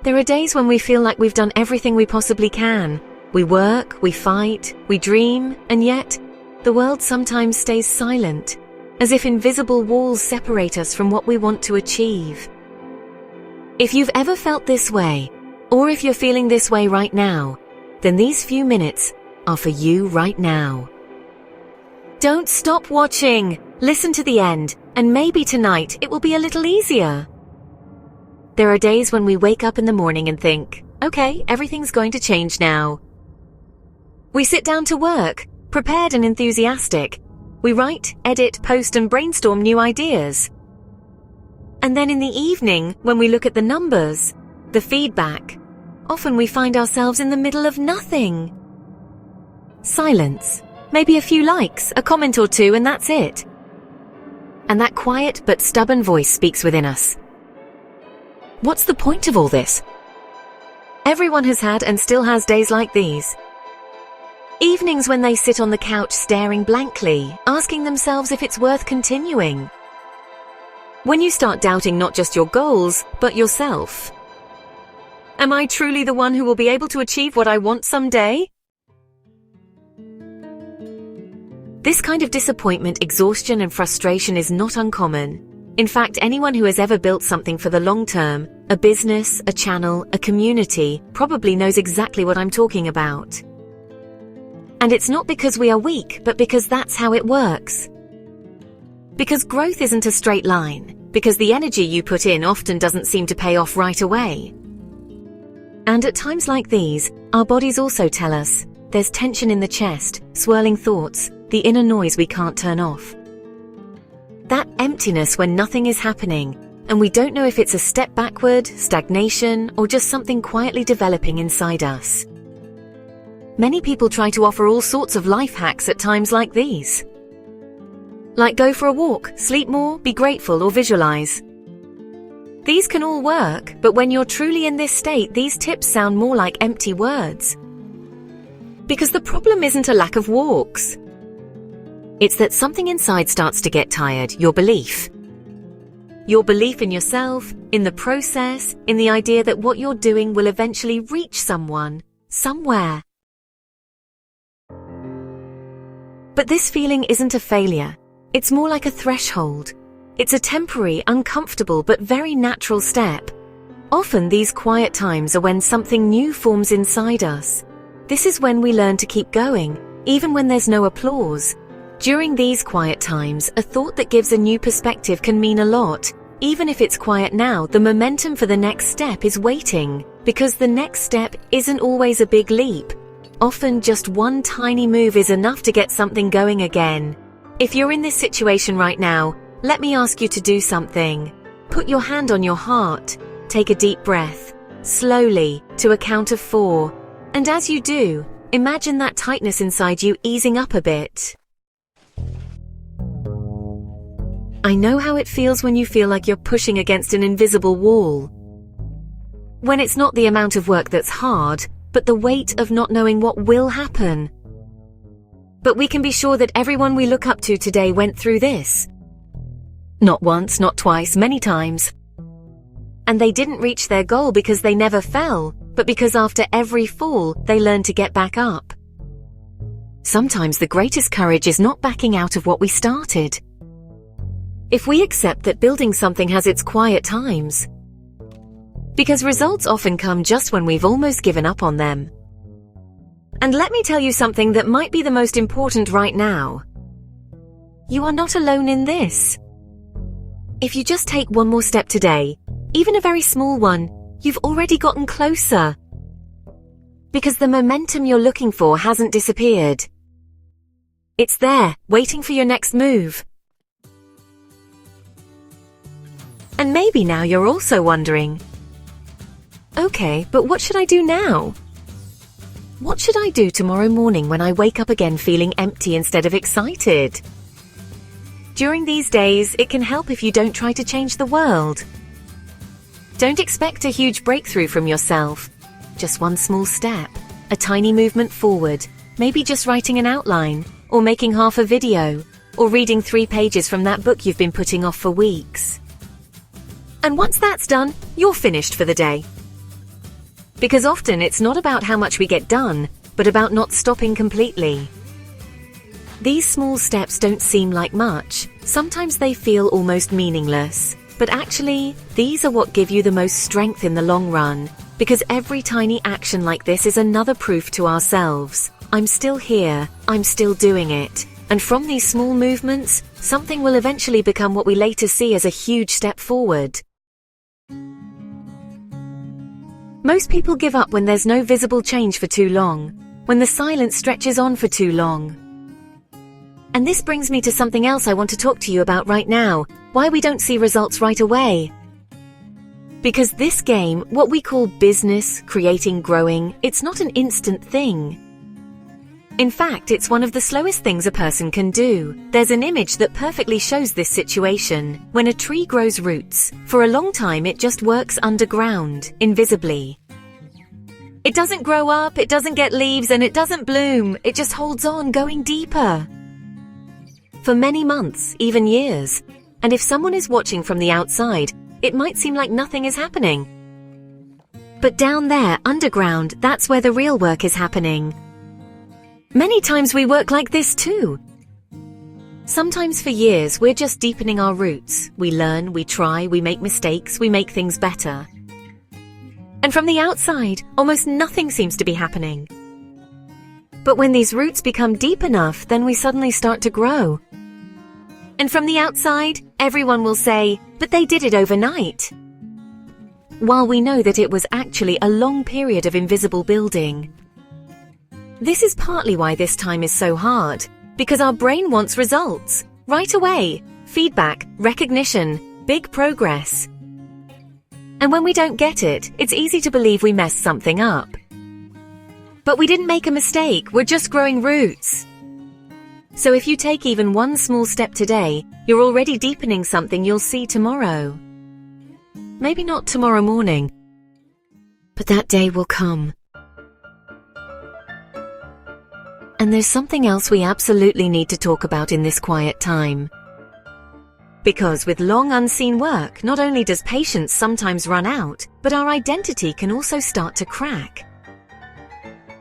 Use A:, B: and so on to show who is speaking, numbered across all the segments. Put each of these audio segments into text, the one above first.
A: There are days when we feel like we've done everything we possibly can. We work, we fight, we dream, and yet the world sometimes stays silent, as if invisible walls separate us from what we want to achieve. If you've ever felt this way, or if you're feeling this way right now, then these few minutes are for you right now. Don't stop watching. Listen to the end, and maybe tonight it will be a little easier. There are days when we wake up in the morning and think, okay, everything's going to change now. We sit down to work, prepared and enthusiastic. We write, edit, post, and brainstorm new ideas. And then in the evening, when we look at the numbers, the feedback, often we find ourselves in the middle of nothing. Silence. Maybe a few likes, a comment or two, and that's it. And that quiet but stubborn voice speaks within us. What's the point of all this? Everyone has had and still has days like these. Evenings when they sit on the couch staring blankly, asking themselves if it's worth continuing. When you start doubting not just your goals, but yourself. Am I truly the one who will be able to achieve what I want someday? This kind of disappointment, exhaustion, and frustration is not uncommon. In fact, anyone who has ever built something for the long term, a business, a channel, a community, probably knows exactly what I'm talking about. And it's not because we are weak, but because that's how it works. Because growth isn't a straight line, because the energy you put in often doesn't seem to pay off right away. And at times like these, our bodies also tell us there's tension in the chest, swirling thoughts, the inner noise we can't turn off. That emptiness when nothing is happening, and we don't know if it's a step backward, stagnation, or just something quietly developing inside us. Many people try to offer all sorts of life hacks at times like these. Like go for a walk, sleep more, be grateful, or visualize. These can all work, but when you're truly in this state, these tips sound more like empty words. Because the problem isn't a lack of walks. It's that something inside starts to get tired, your belief. Your belief in yourself, in the process, in the idea that what you're doing will eventually reach someone, somewhere. But this feeling isn't a failure. It's more like a threshold. It's a temporary, uncomfortable, but very natural step. Often these quiet times are when something new forms inside us. This is when we learn to keep going, even when there's no applause. During these quiet times, a thought that gives a new perspective can mean a lot. Even if it's quiet now, the momentum for the next step is waiting, because the next step isn't always a big leap. Often just one tiny move is enough to get something going again. If you're in this situation right now, let me ask you to do something. Put your hand on your heart, take a deep breath, slowly, to a count of 4. And as you do, imagine that tightness inside you easing up a bit. I know how it feels when you feel like you're pushing against an invisible wall. When it's not the amount of work that's hard, but the weight of not knowing what will happen. But we can be sure that everyone we look up to today went through this. Not once, not twice, many times. And they didn't reach their goal because they never fell, but because after every fall, they learned to get back up. Sometimes the greatest courage is not backing out of what we started. If we accept that building something has its quiet times, because results often come just when we've almost given up on them. And let me tell you something that might be the most important right now. You are not alone in this. If you just take one more step today, even a very small one, you've already gotten closer. Because the momentum you're looking for hasn't disappeared. It's there, waiting for your next move. And maybe now you're also wondering, okay, but what should I do now? What should I do tomorrow morning when I wake up again feeling empty instead of excited? During these days, it can help if you don't try to change the world. Don't expect a huge breakthrough from yourself. Just one small step, a tiny movement forward, maybe just writing an outline, or making half a video, or reading 3 pages from that book you've been putting off for weeks. And once that's done, you're finished for the day. Because often it's not about how much we get done, but about not stopping completely. These small steps don't seem like much. Sometimes they feel almost meaningless. But actually, these are what give you the most strength in the long run. Because every tiny action like this is another proof to ourselves. I'm still here. I'm still doing it. And from these small movements, something will eventually become what we later see as a huge step forward. Most people give up when there's no visible change for too long, when the silence stretches on for too long. And this brings me to something else I want to talk to you about right now, why we don't see results right away. Because this game, what we call business, creating, growing, it's not an instant thing. In fact, it's one of the slowest things a person can do. There's an image that perfectly shows this situation. When a tree grows roots, for a long time it just works underground, invisibly. It doesn't grow up, it doesn't get leaves, and it doesn't bloom. It just holds on, going deeper. For many months, even years. And if someone is watching from the outside, it might seem like nothing is happening. But down there, underground, that's where the real work is happening. Many times we work like this too. Sometimes for years, we're just deepening our roots. We learn, we try, we make mistakes, we make things better. And from the outside, almost nothing seems to be happening. But when these roots become deep enough, then we suddenly start to grow. And from the outside, everyone will say, but they did it overnight. While we know that it was actually a long period of invisible building. This is partly why this time is so hard, because our brain wants results, right away, feedback, recognition, big progress. And when we don't get it, it's easy to believe we messed something up. But we didn't make a mistake, we're just growing roots. So if you take even one small step today, you're already deepening something you'll see tomorrow. Maybe not tomorrow morning, but that day will come. And there's something else we absolutely need to talk about in this quiet time. Because with long unseen work, not only does patience sometimes run out, but our identity can also start to crack.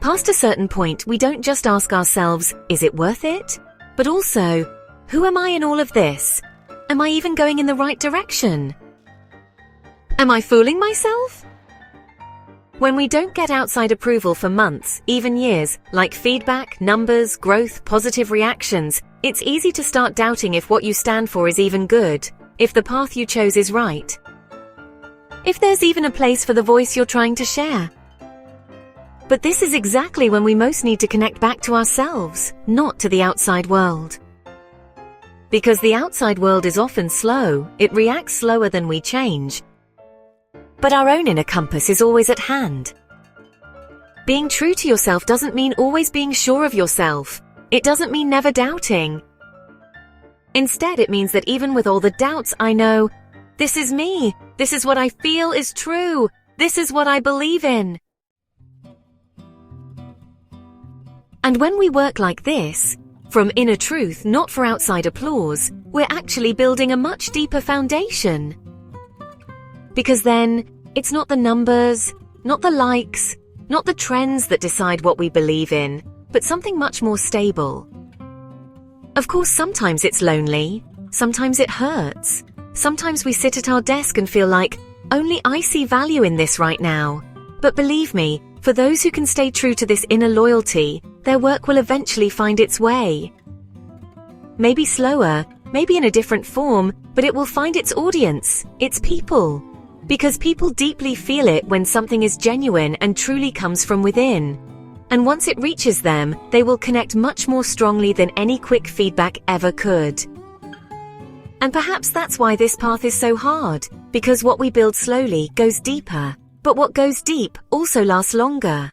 A: Past a certain point, we don't just ask ourselves, is it worth it? But also, who am I in all of this? Am I even going in the right direction? Am I fooling myself? When we don't get outside approval for months, even years, like feedback, numbers, growth, positive reactions, it's easy to start doubting if what you stand for is even good, if the path you chose is right, if there's even a place for the voice you're trying to share. But this is exactly when we most need to connect back to ourselves, not to the outside world. Because the outside world is often slow, it reacts slower than we change. But our own inner compass is always at hand. Being true to yourself doesn't mean always being sure of yourself. It doesn't mean never doubting. Instead, it means that even with all the doubts, I know, this is me. This is what I feel is true. This is what I believe in. And when we work like this, from inner truth, not for outside applause, we're actually building a much deeper foundation. Because then, it's not the numbers, not the likes, not the trends that decide what we believe in, but something much more stable. Of course, sometimes it's lonely, sometimes it hurts, sometimes we sit at our desk and feel like, only I see value in this right now. But believe me, for those who can stay true to this inner loyalty, their work will eventually find its way. Maybe slower, maybe in a different form, but it will find its audience, its people. Because people deeply feel it when something is genuine and truly comes from within. And once it reaches them, they will connect much more strongly than any quick feedback ever could. And perhaps that's why this path is so hard, because what we build slowly goes deeper. But what goes deep also lasts longer.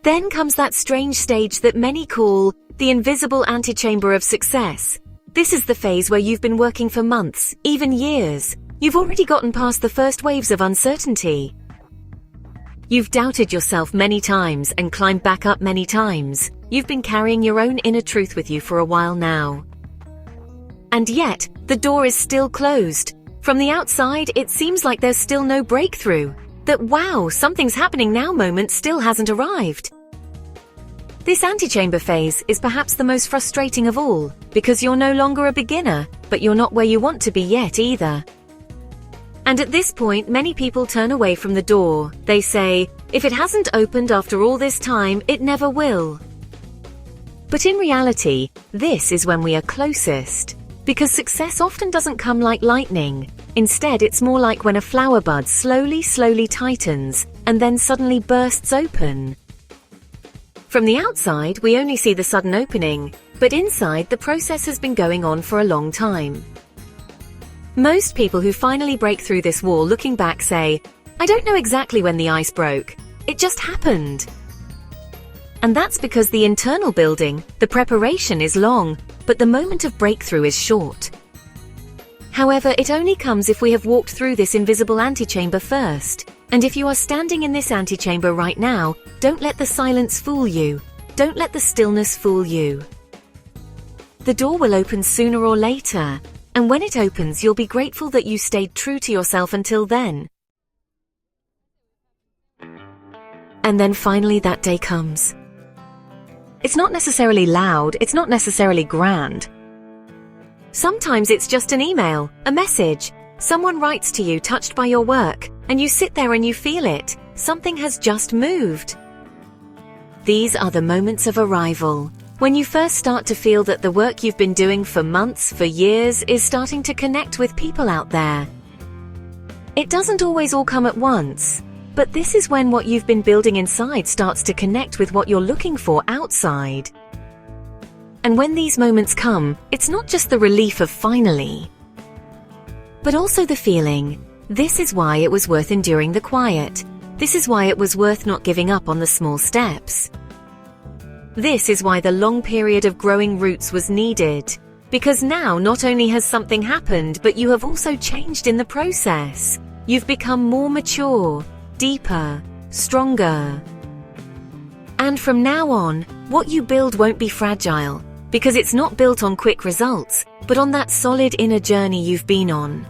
A: Then comes that strange stage that many call the invisible antechamber of success. This is the phase where you've been working for months, even years. You've already gotten past the first waves of uncertainty. You've doubted yourself many times and climbed back up many times. You've been carrying your own inner truth with you for a while now. And yet, the door is still closed. From the outside, it seems like there's still no breakthrough. That wow, something's happening now moment still hasn't arrived. This antechamber phase is perhaps the most frustrating of all, because you're no longer a beginner, but you're not where you want to be yet either. And at this point, many people turn away from the door. They say, if it hasn't opened after all this time, it never will. But in reality, this is when we are closest. Because success often doesn't come like lightning. Instead, it's more like when a flower bud slowly tightens and then suddenly bursts open. From the outside, we only see the sudden opening, but inside, the process has been going on for a long time. Most people who finally break through this wall looking back say, I don't know exactly when the ice broke. It just happened. And that's because the internal building, the preparation is long, but the moment of breakthrough is short. However, it only comes if we have walked through this invisible antechamber first. And if you are standing in this antechamber right now, don't let the silence fool you. Don't let the stillness fool you. The door will open sooner or later, and when it opens, you'll be grateful that you stayed true to yourself until then. And then finally that day comes. It's not necessarily loud, it's not necessarily grand. Sometimes it's just an email, a message. Someone writes to you touched by your work, and you sit there and you feel it. Something has just moved. These are the moments of arrival, when you first start to feel that the work you've been doing for months, for years, is starting to connect with people out there. It doesn't always all come at once. But this is when what you've been building inside starts to connect with what you're looking for outside. And when these moments come, it's not just the relief of finally, but also the feeling, this is why it was worth enduring the quiet. This is why it was worth not giving up on the small steps. This is why the long period of growing roots was needed. Because now not only has something happened, but you have also changed in the process. You've become more mature, deeper, stronger. And from now on, what you build won't be fragile, because it's not built on quick results, but on that solid inner journey you've been on.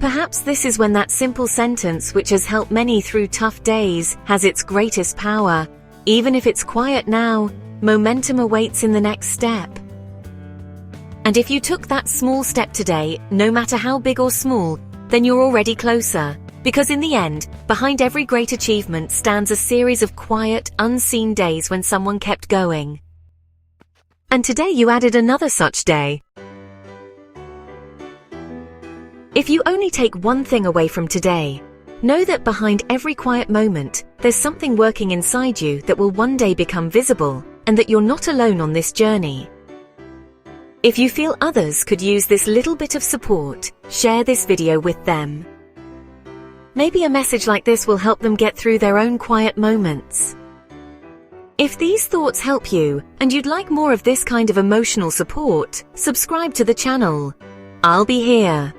A: Perhaps this is when that simple sentence which has helped many through tough days has its greatest power. Even if it's quiet now, momentum awaits in the next step. And if you took that small step today, no matter how big or small, then you're already closer. Because in the end, behind every great achievement stands a series of quiet, unseen days when someone kept going. And today you added another such day. If you only take one thing away from today, know that behind every quiet moment, there's something working inside you that will one day become visible, and that you're not alone on this journey. If you feel others could use this little bit of support, share this video with them. Maybe a message like this will help them get through their own quiet moments. If these thoughts help you, and you'd like more of this kind of emotional support, subscribe to the channel. I'll be here.